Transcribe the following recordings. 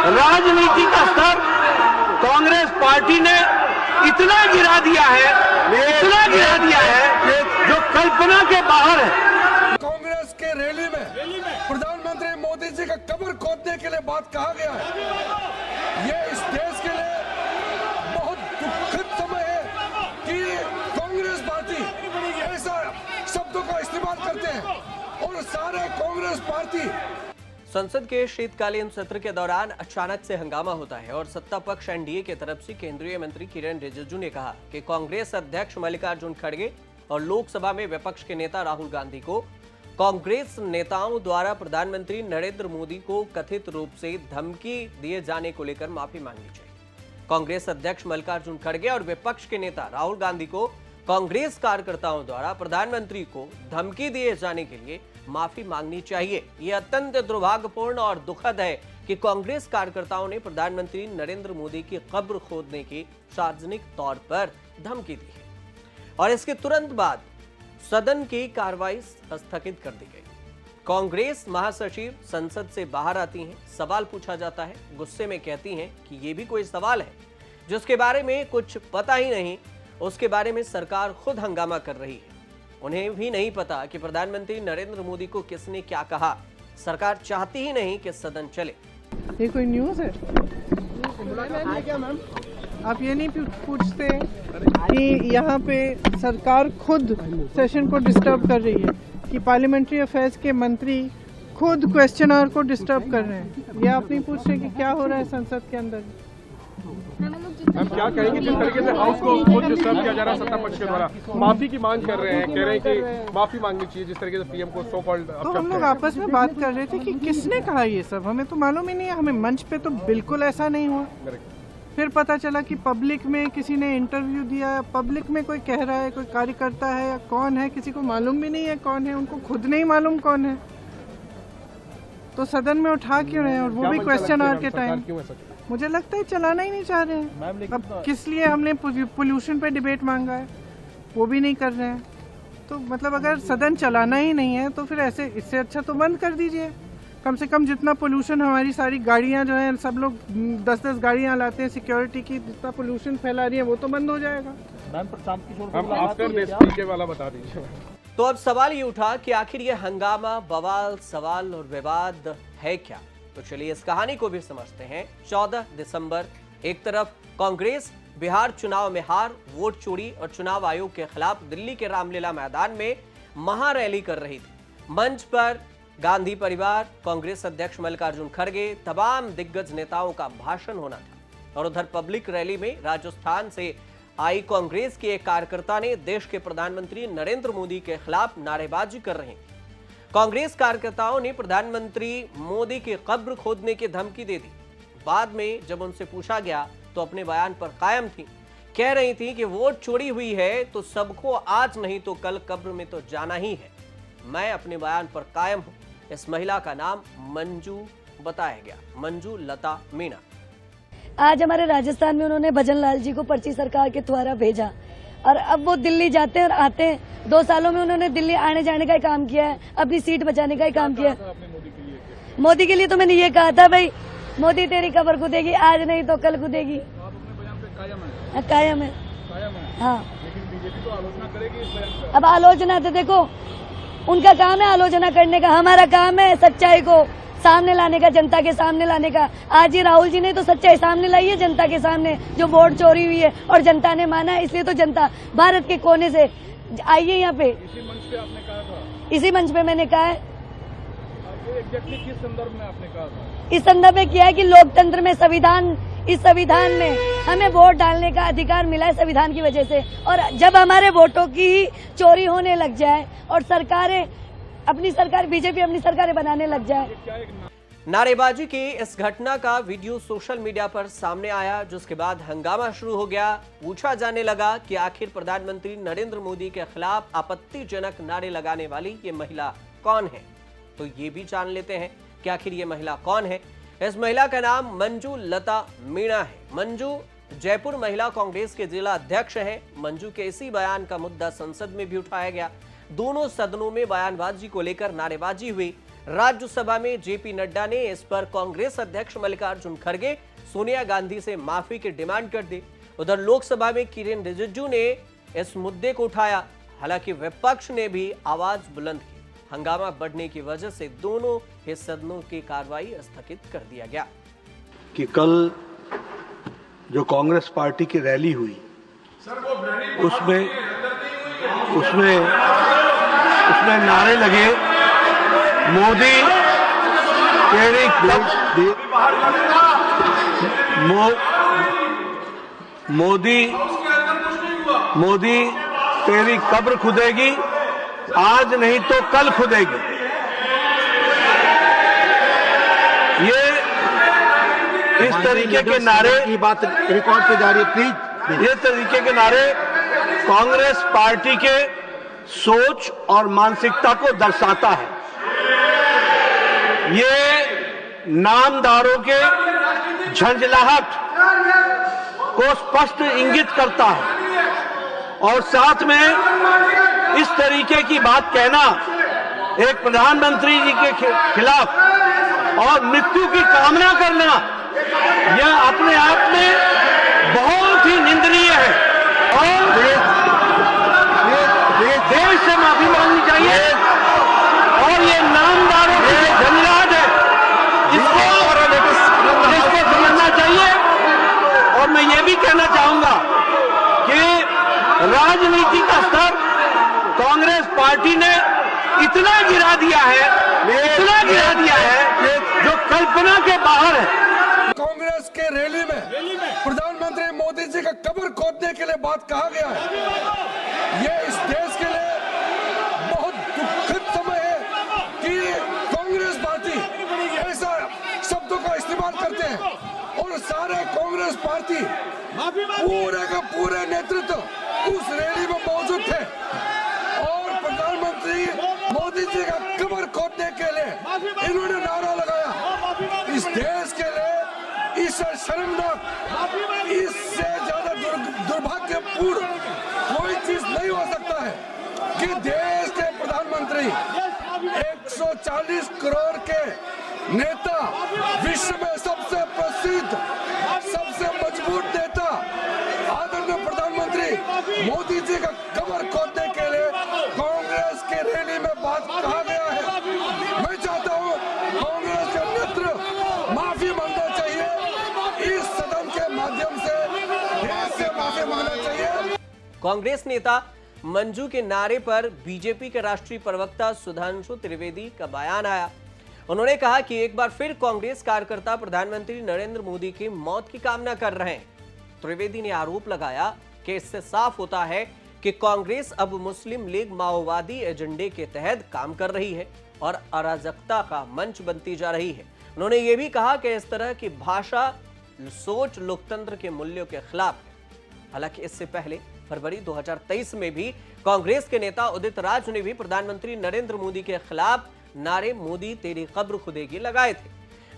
राजनीति का स्तर कांग्रेस पार्टी ने इतना गिरा दिया है जो कल्पना के बाहर है। कांग्रेस के रैली में प्रधानमंत्री मोदी जी का कब्र खोदने के लिए बात कहा गया है। ये इस देश के लिए बहुत दुखद समय है कि कांग्रेस पार्टी ऐसा शब्दों का इस्तेमाल करते हैं और सारे कांग्रेस पार्टी। संसद के शीतकालीन सत्र के दौरान अचानक से हंगामा होता है और सत्ता पक्ष एनडीए की तरफ से केंद्रीय मंत्री किरेन रिजिजू ने कहा कि कांग्रेस अध्यक्ष मल्लिकार्जुन खड़गे और लोकसभा में विपक्ष के नेता राहुल गांधी को कांग्रेस नेताओं द्वारा प्रधानमंत्री नरेंद्र मोदी को कथित रूप से धमकी दिए जाने को लेकर माफी मांगनी चाहिए। कांग्रेस अध्यक्ष मल्लिकार्जुन खड़गे और विपक्ष के नेता राहुल गांधी को कांग्रेस कार्यकर्ताओं द्वारा प्रधानमंत्री को धमकी दिए जाने के लिए माफी मांगनी चाहिए। यह अत्यंत दुर्भाग्यपूर्ण और दुखद है कि कांग्रेस कार्यकर्ताओं ने प्रधानमंत्री नरेंद्र मोदी की कब्र खोदने की सार्वजनिक तौर पर धमकी दी है और इसके तुरंत बाद सदन की कार्रवाई स्थगित कर दी गई। कांग्रेस महासचिव संसद से बाहर आती हैं, सवाल पूछा जाता है, गुस्से में कहती हैं कि यह भी कोई सवाल है जिसके बारे में कुछ पता ही नहीं, उसके बारे में सरकार खुद हंगामा कर रही है। उन्हें भी नहीं पता कि प्रधानमंत्री नरेंद्र मोदी को किसने क्या कहा। सरकार चाहती ही नहीं कि सदन चले। ये कोई न्यूज़ है? आप ये नहीं पूछते कि यहाँ पे सरकार खुद सेशन को डिस्टर्ब कर रही है, कि पार्लियामेंट्री अफेयर्स के मंत्री खुद क्वेश्चनर को डिस्टर्ब कर रहे हैं। ये आप नहीं पूछ रहे कि क्या हो रहा है संसद के अंदर? हम क्या कहेंगे जिस तरीके से हाउस को खुद डिस्टर्ब किया जा रहा है सत्ता पक्ष के द्वारा, माफी की मांग कर रहे हैं, कह रहे हैं कि माफी मांगनी चाहिए जिस तरीके से पीएम को सो कॉल्ड। तो हम लोग आपस में बात कर रहे थे कि किसने कहा ये सब, हमें तो मालूम ही नहीं है। हमें मंच पे तो बिल्कुल ऐसा नहीं हुआ। फिर पता चला कि पब्लिक में किसी ने इंटरव्यू दिया, पब्लिक में कोई कह रहा है, कोई कार्यकर्ता है या कौन है, किसी को मालूम भी नहीं है कौन है, उनको खुद नहीं मालूम कौन है। तो सदन में उठा क्यों रहे हैं, और वो भी क्वेश्चन आवर के टाइम? मुझे लगता है चलाना ही नहीं चाह रहे हैं। अब किस लिए हमने पोल्यूशन पे डिबेट मांगा है, वो भी नहीं कर रहे हैं। तो मतलब अगर सदन चलाना ही नहीं है तो फिर ऐसे, इससे अच्छा तो बंद कर दीजिए। कम से कम जितना पोल्यूशन, हमारी सारी गाड़ियां जो हैं, सब लोग 10-10 गाड़ियां लाते हैं सिक्योरिटी की, जितना पोल्यूशन फैला रही है वो तो बंद हो जाएगा। हम आफ्टर स्पीकर वाला बता दीजिए। तो अब सवाल ये उठा कि आखिर ये हंगामा, बवाल, सवाल और विवाद है क्या? तो चलिए इस कहानी को भी समझते हैं। 14 दिसंबर, एक तरफ कांग्रेस बिहार चुनाव में हार, वोट चोरी और चुनाव आयोग के खिलाफ दिल्ली के रामलीला मैदान में महारैली कर रही थी। मंच पर गांधी परिवार, कांग्रेस अध्यक्ष मल्लिकार्जुन खड़गे, तमाम दिग्गज नेताओं का भाषण होना था और उधर पब्लिक रैली में राजस्थान से आई कांग्रेस के एक कार्यकर्ता ने देश के प्रधानमंत्री नरेंद्र मोदी के खिलाफ नारेबाजी कर रहे हैं। कांग्रेस कार्यकर्ताओं ने प्रधानमंत्री मोदी की कब्र खोदने की धमकी दे दी। बाद में जब उनसे पूछा गया तो अपने बयान पर कायम थी, कह रही थी कि वोट चोरी हुई है तो सबको आज नहीं तो कल कब्र में तो जाना ही है। मैं अपने बयान पर कायम हूं। इस महिला का नाम मंजू बताया गया, मंजू लता मीणा। आज हमारे राजस्थान में उन्होंने भजन लाल जी को पर्ची सरकार के द्वारा भेजा और अब वो दिल्ली जाते हैं और आते हैं। 2 सालों में उन्होंने दिल्ली आने जाने का ही काम किया है, अपनी सीट बचाने का ही काम किया है। मोदी के लिए तो मैंने ये कहा था, भाई मोदी तेरी कब्र खुदेगी, आज नहीं तो कल खुदेगी। कायम है। हाँ, अब आलोचना तो देखो उनका काम है आलोचना करने का, हमारा काम है सच्चाई को सामने लाने का, जनता के सामने लाने का। आज ही राहुल जी ने तो सच्चाई सामने लाई है जनता के सामने, जो वोट चोरी हुई है और जनता ने माना है, इसलिए तो जनता भारत के कोने से आई है यहाँ पे। इसी मंच पे आपने कहा था? इसी मंच पे मैंने कहा है। एग्जैक्टली किस संदर्भ में आपने कहा था? इस संदर्भ में किया है कि लोकतंत्र में इस संविधान में हमें वोट डालने का अधिकार मिला है संविधान की वजह से, और जब हमारे वोटों की ही चोरी होने लग जाए और सरकारें बीजेपी अपनी सरकारें बनाने लग जाए। नारेबाजी की इस घटना का वीडियो सोशल मीडिया पर सामने आया, जिसके बाद हंगामा शुरू हो गया। पूछा जाने लगा कि आखिर प्रधानमंत्री नरेंद्र मोदी के खिलाफ आपत्तिजनक नारे लगाने वाली ये महिला कौन है। तो ये भी जान लेते हैं कि आखिर ये महिला कौन है। इस महिला का नाम मंजू लता मीणा है। मंजू जयपुर महिला कांग्रेस के जिला अध्यक्ष हैं। मंजू के इसी बयान का मुद्दा संसद में भी उठाया गया। दोनों सदनों में बयानबाजी को लेकर नारेबाजी हुई। राज्यसभा में जेपी नड्डा ने इस पर कांग्रेस अध्यक्ष मल्लिकार्जुन खड़गे सोनिया गांधी से माफी की डिमांड कर दी। उधर लोकसभा में किरेन रिजिजू ने इस मुद्दे को उठाया। हालांकि विपक्ष ने भी आवाज बुलंद की। हंगामा बढ़ने की वजह से दोनों ही सदनों की कार्रवाई स्थगित कर दिया गया। कि कल जो कांग्रेस पार्टी की रैली हुई उसमें नारे लगे, मोदी तेरी मोदी तेरी कब्र खुदेगी, आज नहीं तो कल खुदेगी। ये इस तरीके के नारे की बात रिकॉर्ड पे जा रही है, प्लीज। ये तरीके के नारे कांग्रेस पार्टी के सोच और मानसिकता को दर्शाता है। ये नामदारों के झंझलाहट को स्पष्ट इंगित करता है और साथ में इस तरीके की बात कहना एक प्रधानमंत्री जी के खिलाफ और मृत्यु की कामना करना, यह अपने आप में बहुत ही निंदनीय है और देश से माफी मांगनी चाहिए। और ये नामदारों की झंझलाहट है, इसको समझना चाहिए। और मैं ये भी कहना चाहूंगा कि राजनीति का स्तर कांग्रेस पार्टी ने इतना गिरा दिया है जो कल्पना के बाहर है। कांग्रेस के रैली में प्रधानमंत्री मोदी जी का कब्र खोदने के लिए बात कहा गया है। ये इस देश के लिए बहुत दुखद समय है कि कांग्रेस पार्टी ऐसा शब्दों का इस्तेमाल करते हैं और सारे कांग्रेस पार्टी पूरे का पूरे नेतृत्व उस रैली में मौजूद थे और प्रधानमंत्री मोदी जी का कब्र खोदने के लिए इन्होंने नारा लगाया। इस देश के लिए इससे शर्मनाक, इससे ज्यादा दुर्भाग्यपूर्ण कोई चीज नहीं हो सकता है कि देश के प्रधानमंत्री 140 करोड़ के नेता, विश्व में सबसे प्रसिद्ध, सबसे मजबूत नेता आदरणीय प्रधानमंत्री मोदी जी का कब्र खोदने के लिए कांग्रेस के रैली में बात कहा गया है। मैं चाहता हूं कांग्रेस के नेतृत्व माफी मांगना चाहिए, इस सदन के माध्यम से देश से माफी मांगना चाहिए। कांग्रेस नेता मंजू के नारे पर बीजेपी के राष्ट्रीय प्रवक्ता सुधांशु त्रिवेदी का बयान आया। उन्होंने कहा कि एक बार फिर कांग्रेस कार्यकर्ता प्रधानमंत्री नरेंद्र मोदी की मौत की कामना कर रहे हैं। त्रिवेदी ने आरोप लगाया कि इससे साफ होता है कि कांग्रेस अब मुस्लिम लीग माओवादी एजेंडे के तहत काम कर रही है और अराजकता का मंच बनती जा रही है। उन्होंने ये भी कहा कि इस तरह की भाषा सोच लोकतंत्र के मूल्यों के खिलाफ है। हालांकि इससे पहले फरवरी 2023 में भी कांग्रेस के नेता उदित राज ने भी प्रधानमंत्री नरेंद्र मोदी के खिलाफ नारे मोदी तेरी कब्र खुदेगी लगाए थे।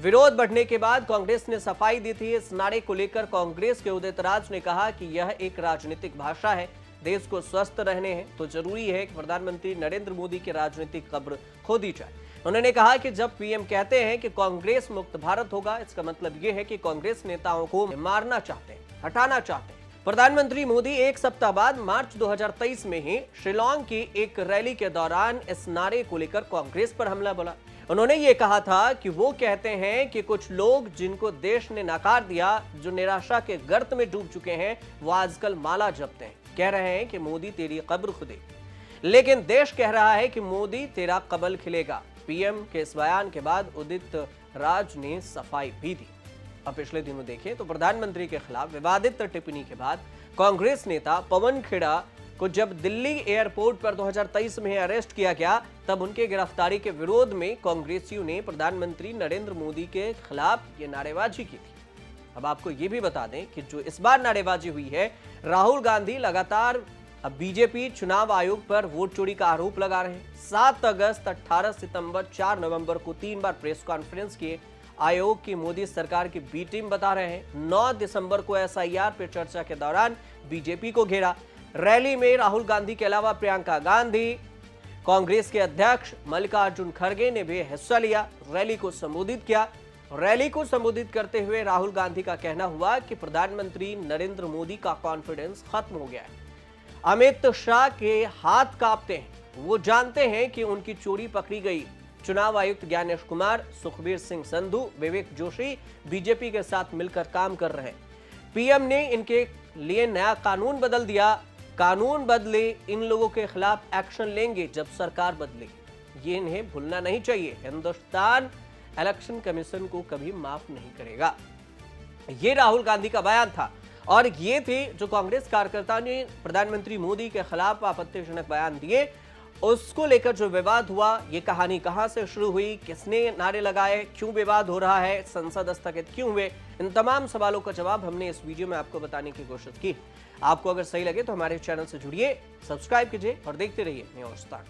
विरोध बढ़ने के बाद कांग्रेस ने सफाई दी थी। इस नारे को लेकर कांग्रेस के उदित राज ने कहा कि यह एक राजनीतिक भाषा है, देश को स्वस्थ रहने हैं तो जरूरी है कि प्रधानमंत्री नरेंद्र मोदी की राजनीतिक कब्र खोदी जाए। उन्होंने कहा कि जब पीएम कहते हैं कि कांग्रेस मुक्त भारत होगा, इसका मतलब यह है कि कांग्रेस नेताओं को मारना चाहते हैं, हटाना चाहते हैं। प्रधानमंत्री मोदी एक सप्ताह बाद मार्च 2023 में ही शिलांग की एक रैली के दौरान इस नारे को लेकर कांग्रेस पर हमला बोला। उन्होंने ये कहा था कि वो कहते हैं कि कुछ लोग जिनको देश ने नकार दिया, जो निराशा के गर्त में डूब चुके हैं, वो आजकल माला जपते हैं, कह रहे हैं कि मोदी तेरी कब्र खुदे, लेकिन देश कह रहा है कि मोदी तेरा कबल खिलेगा। पीएम के इस बयान के बाद उदित राज ने सफाई भी दी। अब पिछले दिनों देखें तो प्रधानमंत्री के खिलाफ विवादित टिप्पणी के बाद कांग्रेस नेता पवन खेड़ा को जब दिल्ली एयरपोर्ट पर 2023 में अरेस्ट किया गया, तब उनके गिरफ्तारी के विरोध में कांग्रेसियों ने प्रधानमंत्री नरेंद्र मोदी के खिलाफ ये नारेबाजी की थी। अब आपको ये भी बता दें कि जो इस बार नारेबाजी हुई है, राहुल गांधी लगातार अब बीजेपी चुनाव आयोग पर वोट चोरी का आरोप लगा रहे हैं। 7 अगस्त, 18 सितंबर, 4 नवंबर को 3 बार प्रेस कॉन्फ्रेंस किए। आयोग की मोदी सरकार की बी टीम बता रहे हैं। 9 दिसंबर को एसआईआर पर चर्चा के दौरान बीजेपी को घेरा। रैली में राहुल गांधी के अलावा प्रियंका गांधी, कांग्रेस के अध्यक्ष मल्लिकार्जुन खड़गे ने भी हिस्सा लिया, रैली को संबोधित किया। रैली को संबोधित करते हुए राहुल गांधी का कहना हुआ कि प्रधानमंत्री नरेंद्र मोदी का कॉन्फिडेंस खत्म हो गया है। अमित शाह के हाथ कांपते हैं, वो जानते हैं कि उनकी चोरी पकड़ी गई। चुनाव आयुक्त ज्ञानेश कुमार, सुखबीर सिंह संधू, विवेक जोशी बीजेपी के साथ मिलकर काम कर रहे हैं। पीएम ने इनके लिए नया कानून बदल दिया। कानून बदले, इन लोगों के खिलाफ एक्शन लेंगे जब सरकार बदलेगी। ये इन्हें भूलना नहीं चाहिए। हिंदुस्तान इलेक्शन कमीशन को कभी माफ नहीं करेगा। ये राहुल गांधी का बयान था और ये थे जो कांग्रेस कार्यकर्ताओं ने प्रधानमंत्री मोदी के खिलाफ आपत्तिजनक बयान दिए। उसको लेकर जो विवाद हुआ, ये कहानी कहां से शुरू हुई, किसने नारे लगाए, क्यों विवाद हो रहा है, संसद स्थगित क्यों हुए, इन तमाम सवालों का जवाब हमने इस वीडियो में आपको बताने की कोशिश की। आपको अगर सही लगे तो हमारे चैनल से जुड़िए, सब्सक्राइब कीजिए और देखते रहिए न्यूज़ तक।